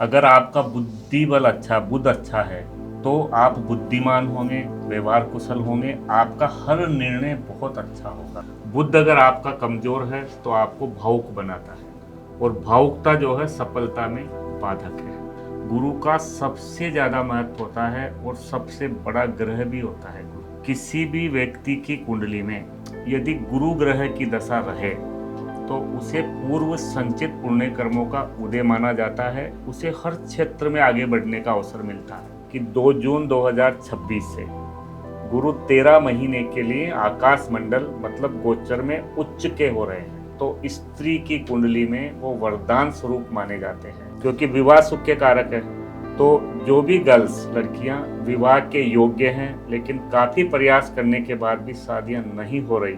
अगर आपका बुद्धि बल अच्छा, बुध अच्छा है, तो आप बुद्धिमान होंगे, व्यवहार कुशल होंगे, आपका हर निर्णय बहुत अच्छा होगा। बुध अगर आपका कमजोर है तो आपको भावुक बनाता है, और भावुकता जो है सफलता में बाधक है। गुरु का सबसे ज्यादा महत्व होता है और सबसे बड़ा ग्रह भी होता है गुरु। किसी भी व्यक्ति की कुंडली में यदि गुरु ग्रह की दशा रहे तो उसे पूर्व संचित पुण्य कर्मों का उदय माना जाता है। उसे हर क्षेत्र में आगे बढ़ने का अवसर मिलता है कि 2 जून 2026 से गुरु 13 महीने के लिए आकाश मंडल मतलब गोचर में उच्च के हो रहे हैं। तो स्त्री की कुंडली में वो वरदान स्वरूप माने जाते हैं, क्योंकि विवाह सुख के कारक है। तो जो भी गर्ल्स लड़कियां विवाह के योग्य हैं लेकिन काफी प्रयास करने के बाद भी शादियां नहीं हो रही,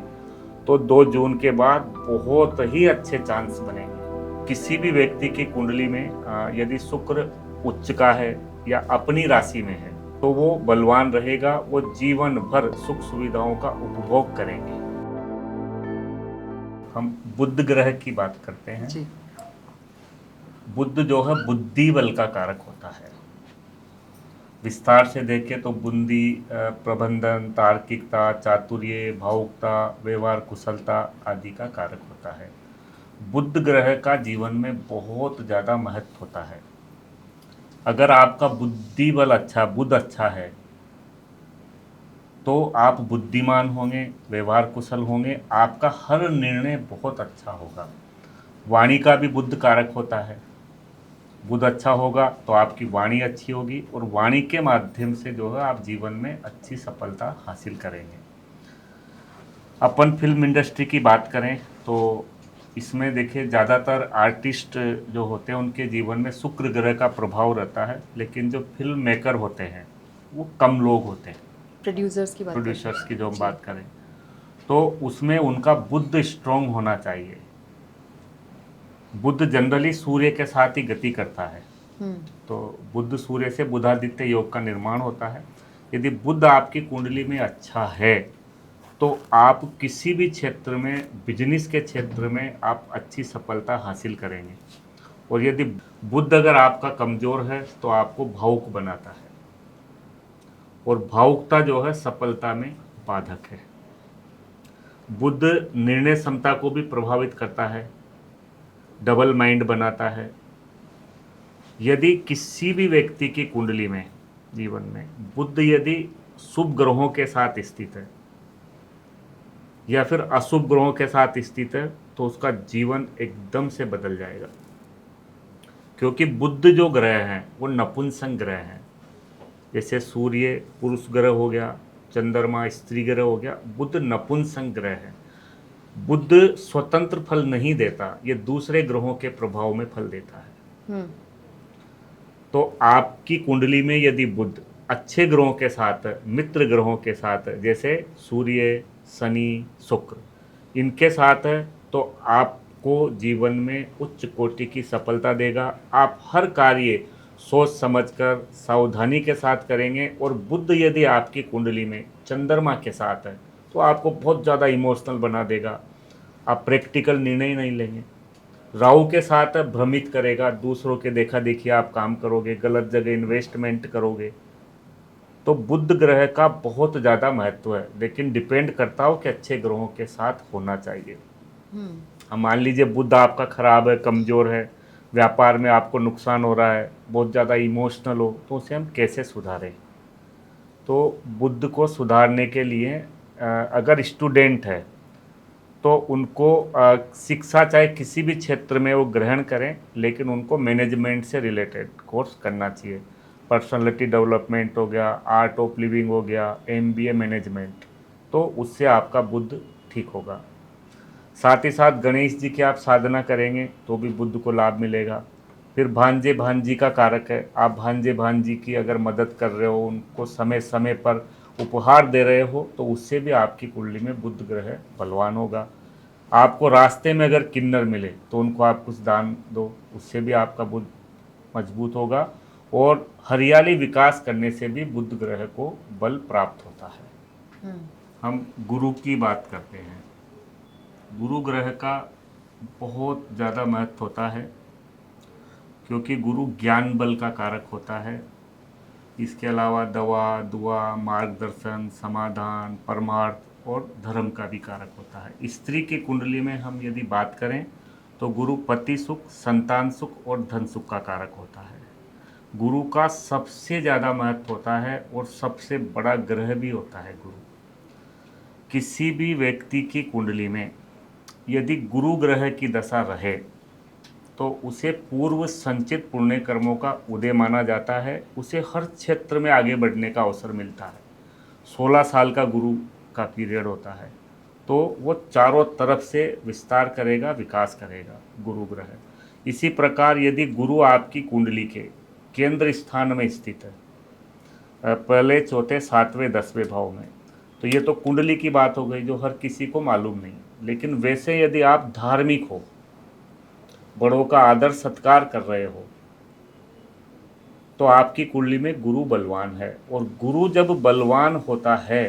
तो 2 जून के बाद बहुत ही अच्छे चांस बनेंगे। किसी भी व्यक्ति की कुंडली में यदि शुक्र उच्च का है या अपनी राशि में है तो वो बलवान रहेगा, वो जीवन भर सुख सुविधाओं का उपभोग करेंगे। हम बुध ग्रह की बात करते हैं। जी। बुध जो है बुद्धि बल का कारक होता है। विस्तार से देखें तो बुद्धि, प्रबंधन, तार्किकता, चातुर्य, भावुकता, व्यवहार कुशलता आदि का कारक होता है। बुध ग्रह का जीवन में बहुत ज़्यादा महत्व होता है। अगर आपका बुद्धि बल अच्छा, बुध अच्छा है, तो आप बुद्धिमान होंगे, व्यवहार कुशल होंगे, आपका हर निर्णय बहुत अच्छा होगा। वाणी का भी बुध कारक होता है। बुध अच्छा होगा तो आपकी वाणी अच्छी होगी, और वाणी के माध्यम से जो है आप जीवन में अच्छी सफलता हासिल करेंगे। अपन फिल्म इंडस्ट्री की बात करें तो इसमें देखिए ज़्यादातर आर्टिस्ट जो होते हैं उनके जीवन में शुक्र ग्रह का प्रभाव रहता है, लेकिन जो फिल्म मेकर होते हैं वो कम लोग होते हैं। प्रोड्यूसर्स की बात करते प्रोड्यूसर्स की जो हैं हम जी। बात करें तो उसमें उनका बुध स्ट्रांग होना चाहिए। बुध जनरली सूर्य के साथ ही गति करता है। तो बुध सूर्य से बुधादित्य योग का निर्माण होता है। यदि बुध आपकी कुंडली में अच्छा है तो आप किसी भी क्षेत्र में, बिजनेस के क्षेत्र में आप अच्छी सफलता हासिल करेंगे। और यदि बुध अगर आपका कमजोर है तो आपको भावुक बनाता है, और भावुकता जो है सफलता में बाधक है। बुध निर्णय क्षमता को भी प्रभावित करता है, डबल माइंड बनाता है। यदि किसी भी व्यक्ति की कुंडली में, जीवन में बुध यदि शुभ ग्रहों के साथ स्थित है या फिर अशुभ ग्रहों के साथ स्थित है तो उसका जीवन एकदम से बदल जाएगा। क्योंकि बुध जो ग्रह हैं वो नपुंसक ग्रह हैं। जैसे सूर्य पुरुष ग्रह हो गया, चंद्रमा स्त्री ग्रह हो गया, बुध नपुंसक ग्रह है। बुध स्वतंत्र फल नहीं देता, ये दूसरे ग्रहों के प्रभाव में फल देता है। तो आपकी कुंडली में यदि बुध अच्छे ग्रहों के साथ, मित्र ग्रहों के साथ, जैसे सूर्य, शनि, शुक्र, इनके साथ है, तो आपको जीवन में उच्च कोटि की सफलता देगा। आप हर कार्य सोच समझकर सावधानी के साथ करेंगे। और बुध यदि आपकी कुंडली में चंद्रमा के साथ है तो आपको बहुत ज़्यादा इमोशनल बना देगा। आप प्रैक्टिकल निर्णय नहीं लेंगे। राहु के साथ भ्रमित करेगा, दूसरों के देखा देखी आप काम करोगे, गलत जगह इन्वेस्टमेंट करोगे। तो बुध ग्रह का बहुत ज़्यादा महत्व है, लेकिन डिपेंड करता हो कि अच्छे ग्रहों के साथ होना चाहिए। हम मान लीजिए बुध आपका खराब है, कमज़ोर है, व्यापार में आपको नुकसान हो रहा है, बहुत ज़्यादा इमोशनल हो, तो उसे हम कैसे सुधारें। तो बुध को सुधारने के लिए अगर स्टूडेंट है तो उनको शिक्षा चाहे किसी भी क्षेत्र में वो ग्रहण करें, लेकिन उनको मैनेजमेंट से रिलेटेड कोर्स करना चाहिए। पर्सनालिटी डेवलपमेंट हो गया, आर्ट ऑफ लिविंग हो गया, एमबीए मैनेजमेंट, तो उससे आपका बुद्ध ठीक होगा। साथ ही साथ गणेश जी की आप साधना करेंगे तो भी बुद्ध को लाभ मिलेगा। फिर भांजे भांजी का कारक है, आप भांजे भांजी की अगर मदद कर रहे हो, उनको समय समय पर उपहार दे रहे हो, तो उससे भी आपकी कुंडली में बुध ग्रह बलवान होगा। आपको रास्ते में अगर किन्नर मिले तो उनको आप कुछ दान दो, उससे भी आपका बुध मजबूत होगा। और हरियाली विकास करने से भी बुध ग्रह को बल प्राप्त होता है। हम गुरु की बात करते हैं। गुरु ग्रह का बहुत ज़्यादा महत्व होता है। क्योंकि गुरु ज्ञान बल का कारक होता है। इसके अलावा दवा, दुआ, मार्गदर्शन, समाधान, परमार्थ और धर्म का भी कारक होता है। स्त्री की कुंडली में हम यदि बात करें तो गुरु पति सुख, संतान सुख और धन सुख का कारक होता है। गुरु का सबसे ज़्यादा महत्व होता है और सबसे बड़ा ग्रह भी होता है गुरु। किसी भी व्यक्ति की कुंडली में यदि गुरु ग्रह की दशा रहे तो उसे पूर्व संचित पुण्य कर्मों का उदय माना जाता है। उसे हर क्षेत्र में आगे बढ़ने का अवसर मिलता है। 16 साल का गुरु का पीरियड होता है, तो वो चारों तरफ से विस्तार करेगा, विकास करेगा गुरु ग्रह। इसी प्रकार यदि गुरु आपकी कुंडली के केंद्र स्थान में स्थित है, पहले, चौथे, सातवें, 10वें भाव में, तो ये तो कुंडली की बात हो गई जो हर किसी को मालूम नहीं। लेकिन वैसे यदि आप धार्मिक हो, बड़ों का आदर सत्कार कर रहे हो, तो आपकी कुंडली में गुरु बलवान है। और गुरु जब बलवान होता है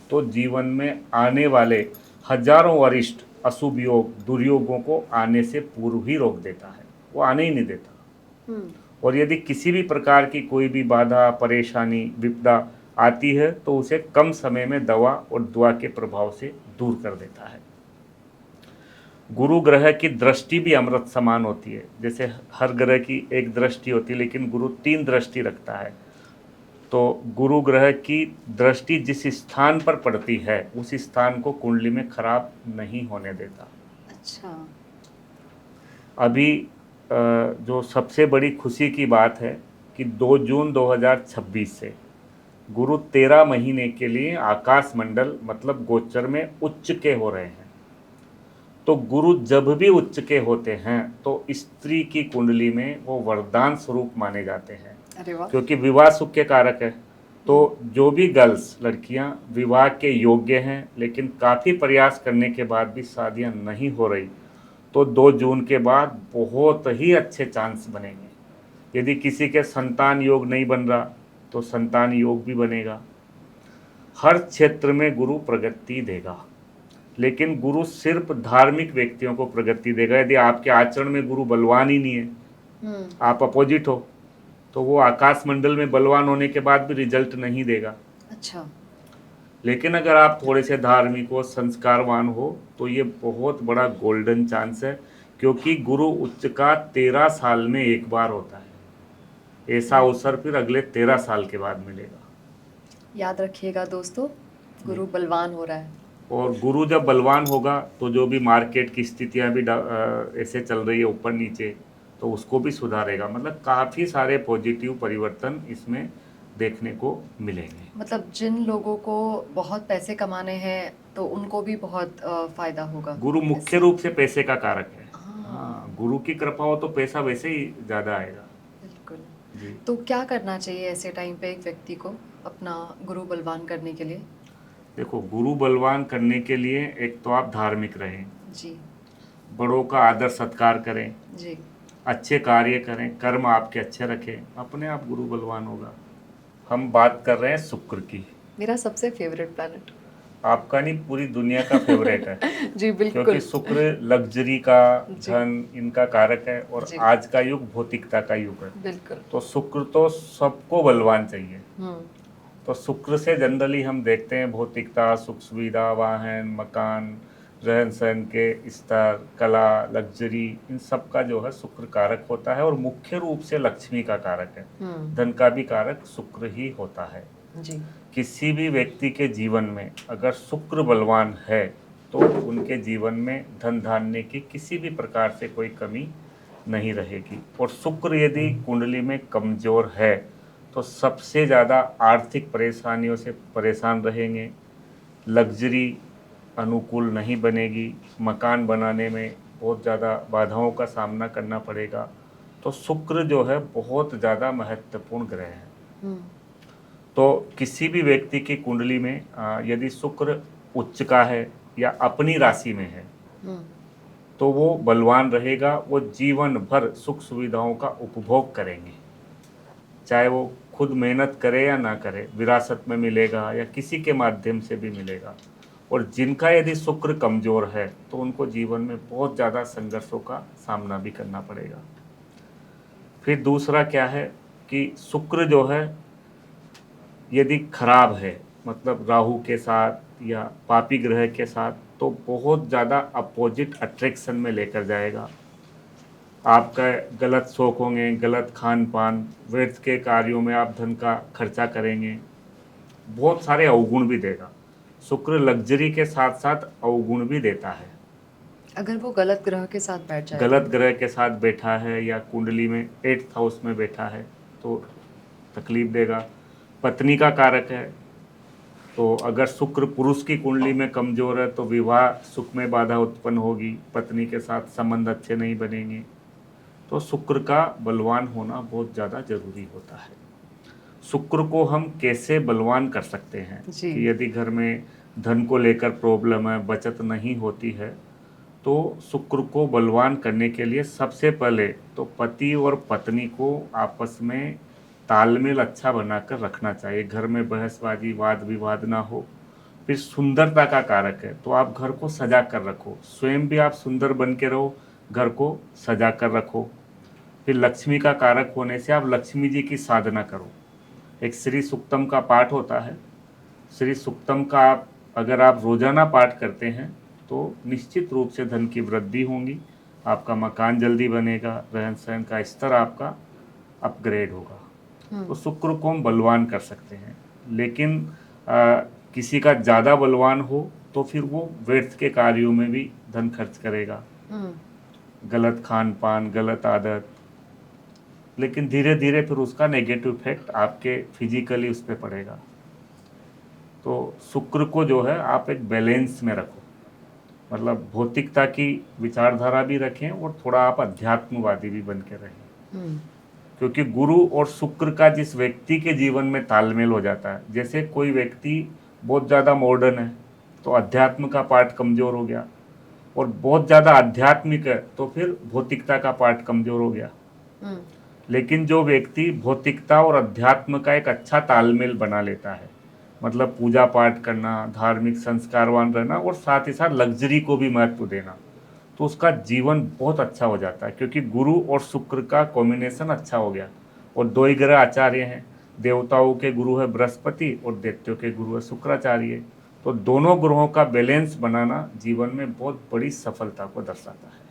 तो जीवन में आने वाले हजारों वरिष्ठ अशुभ योग, दुर्योगों को आने से पूर्व ही रोक देता है, वो आने ही नहीं देता। और यदि किसी भी प्रकार की कोई भी बाधा, परेशानी, विपदा आती है तो उसे कम समय में दवा और दुआ के प्रभाव से दूर कर देता है। गुरु ग्रह की दृष्टि भी अमृत समान होती है। जैसे हर ग्रह की एक दृष्टि होती है, लेकिन गुरु 3 दृष्टि रखता है। तो गुरु ग्रह की दृष्टि जिस स्थान पर पड़ती है उस स्थान को कुंडली में खराब नहीं होने देता। अच्छा। अभी जो सबसे बड़ी खुशी की बात है कि 2 जून 2026 से गुरु 13 महीने के लिए आकाश मंडल मतलब गोचर में उच्च के हो रहे हैं। तो गुरु जब भी उच्च के होते हैं तो स्त्री की कुंडली में वो वरदान स्वरूप माने जाते हैं। अरे वाह। क्योंकि विवाह सुख के कारक है। तो जो भी गर्ल्स, लड़कियां विवाह के योग्य हैं लेकिन काफ़ी प्रयास करने के बाद भी शादियां नहीं हो रही, तो 2 जून के बाद बहुत ही अच्छे चांस बनेंगे। यदि किसी के संतान योग नहीं बन रहा तो संतान योग भी बनेगा। हर क्षेत्र में गुरु प्रगति देगा। लेकिन गुरु सिर्फ धार्मिक व्यक्तियों को प्रगति देगा। यदि आपके आचरण में गुरु बलवान ही नहीं है, आप अपोजिट हो, तो वो आकाश मंडल में बलवान होने के बाद भी रिजल्ट नहीं देगा। अच्छा। लेकिन अगर आप थोड़े से धार्मिक हो, संस्कारवान हो, तो ये बहुत बड़ा गोल्डन चांस है। क्योंकि गुरु उच्च का 13 साल में एक बार होता है। ऐसा अवसर फिर अगले 13 साल के बाद मिलेगा। याद रखिएगा दोस्तों, गुरु बलवान हो रहा है। और गुरु जब बलवान होगा तो जो भी मार्केट की स्थितियां भी ऐसे चल रही है ऊपर नीचे, तो उसको भी सुधारेगा। मतलब काफ़ी सारे पॉजिटिव परिवर्तन इसमें देखने को मिलेंगे। मतलब जिन लोगों को बहुत पैसे कमाने हैं तो उनको भी बहुत फायदा होगा। गुरु मुख्य रूप से पैसे का कारक है। हाँ, गुरु की कृपा हो तो पैसा वैसे ही ज़्यादा आएगा। बिल्कुल जी। तो क्या करना चाहिए ऐसे टाइम पे एक व्यक्ति को अपना गुरु बलवान करने के लिए? देखो, गुरु बलवान करने के लिए एक तो आप धार्मिक रहें, जी बड़ों का आदर सत्कार करें, जी। अच्छे कार्य करें, कर्म आपके अच्छे रखें, अपने आप गुरु बलवान होगा। हम बात कर रहे हैं शुक्र की। मेरा सबसे फेवरेट प्लैनेट। आपका नहीं, पूरी दुनिया का फेवरेट है। जी बिल्कुल। क्योंकि शुक्र लग्जरी का, जी। धन, इनका कारक है। और जी। आज का युग भौतिकता का युग है। बिल्कुल। तो शुक्र तो सबको बलवान चाहिए। हम्म। तो शुक्र से जनरली हम देखते हैं भौतिकता, सुख सुविधा, वाहन, मकान, रहन सहन के स्तर, कला, लग्जरी, इन सब का जो है शुक्र कारक होता है। और मुख्य रूप से लक्ष्मी का कारक है। धन का भी कारक शुक्र ही होता है। जी। किसी भी व्यक्ति के जीवन में अगर शुक्र बलवान है तो उनके जीवन में धन धान्य की किसी भी प्रकार से कोई कमी नहीं रहेगी। और शुक्र यदि कुंडली में कमजोर है तो सबसे ज़्यादा आर्थिक परेशानियों से परेशान रहेंगे। लग्जरी अनुकूल नहीं बनेगी। मकान बनाने में बहुत ज़्यादा बाधाओं का सामना करना पड़ेगा। तो शुक्र जो है बहुत ज़्यादा महत्वपूर्ण ग्रह है। तो किसी भी व्यक्ति की कुंडली में यदि शुक्र उच्च का है या अपनी राशि में है तो वो बलवान रहेगा। वो जीवन भर सुख सुविधाओं का उपभोग करेंगे, चाहे वो खुद मेहनत करे या ना करे, विरासत में मिलेगा या किसी के माध्यम से भी मिलेगा। और जिनका यदि शुक्र कमज़ोर है तो उनको जीवन में बहुत ज़्यादा संघर्षों का सामना भी करना पड़ेगा। फिर दूसरा क्या है कि शुक्र जो है यदि खराब है, मतलब राहु के साथ या पापी ग्रह के साथ, तो बहुत ज़्यादा अपोजिट अट्रैक्शन में लेकर जाएगा। आपका गलत शौक होंगे, गलत खान पान, व्यर्थ के कार्यों में आप धन का खर्चा करेंगे, बहुत सारे अवगुण भी देगा। शुक्र लग्जरी के साथ साथ अवगुण भी देता है। अगर वो गलत ग्रह के साथ बैठ जाए गलत ग्रह के साथ बैठा है या कुंडली में 8th हाउस में बैठा है तो तकलीफ देगा। पत्नी का कारक है, तो अगर शुक्र पुरुष की कुंडली में कमजोर है तो विवाह सुख में बाधा उत्पन्न होगी, पत्नी के साथ संबंध अच्छे नहीं बनेंगे। तो शुक्र का बलवान होना बहुत ज़्यादा जरूरी होता है। शुक्र को हम कैसे बलवान कर सकते हैं जी। कि यदि घर में धन को लेकर प्रॉब्लम है, बचत नहीं होती है, तो शुक्र को बलवान करने के लिए सबसे पहले तो पति और पत्नी को आपस में तालमेल अच्छा बनाकर रखना चाहिए। घर में बहसबाजी वाद विवाद ना हो। फिर सुंदरता का कारक है, तो आप घर को सजा कर रखो, स्वयं भी आप सुंदर बन के रहो, घर को सजा कर रखो। फिर लक्ष्मी का कारक होने से आप लक्ष्मी जी की साधना करो। एक श्री सुक्तम का पाठ होता है, श्री सुक्तम का आप अगर आप रोजाना पाठ करते हैं तो निश्चित रूप से धन की वृद्धि होगी, आपका मकान जल्दी बनेगा, रहन सहन का स्तर आपका अपग्रेड होगा। तो शुक्र को हम बलवान कर सकते हैं, लेकिन किसी का ज़्यादा बलवान हो तो फिर वो व्यर्थ के कार्यों में भी धन खर्च करेगा, गलत खान पान, गलत आदत, लेकिन धीरे धीरे फिर उसका नेगेटिव इफेक्ट आपके फिजिकली उस पर पड़ेगा। तो शुक्र को जो है आप एक बैलेंस में रखो, मतलब भौतिकता की विचारधारा भी रखें और थोड़ा आप अध्यात्मवादी भी बन के रहें। क्योंकि गुरु और शुक्र का जिस व्यक्ति के जीवन में तालमेल हो जाता है, जैसे कोई व्यक्ति बहुत ज़्यादा मॉडर्न है तो अध्यात्म का पार्ट कमज़ोर हो गया, और बहुत ज़्यादा आध्यात्मिक है तो फिर भौतिकता का पार्ट कमज़ोर हो गया। लेकिन जो व्यक्ति भौतिकता और अध्यात्म का एक अच्छा तालमेल बना लेता है, मतलब पूजा पाठ करना, धार्मिक संस्कारवान रहना और साथ ही साथ लग्जरी को भी महत्व देना, तो उसका जीवन बहुत अच्छा हो जाता है। क्योंकि गुरु और शुक्र का कॉम्बिनेशन अच्छा हो गया, और दो ही ग्रह आचार्य हैं, देवताओं के गुरु है बृहस्पति और दैत्यों के गुरु है शुक्राचार्य। तो दोनों ग्रहों का बैलेंस बनाना जीवन में बहुत बड़ी सफलता को दर्शाता है।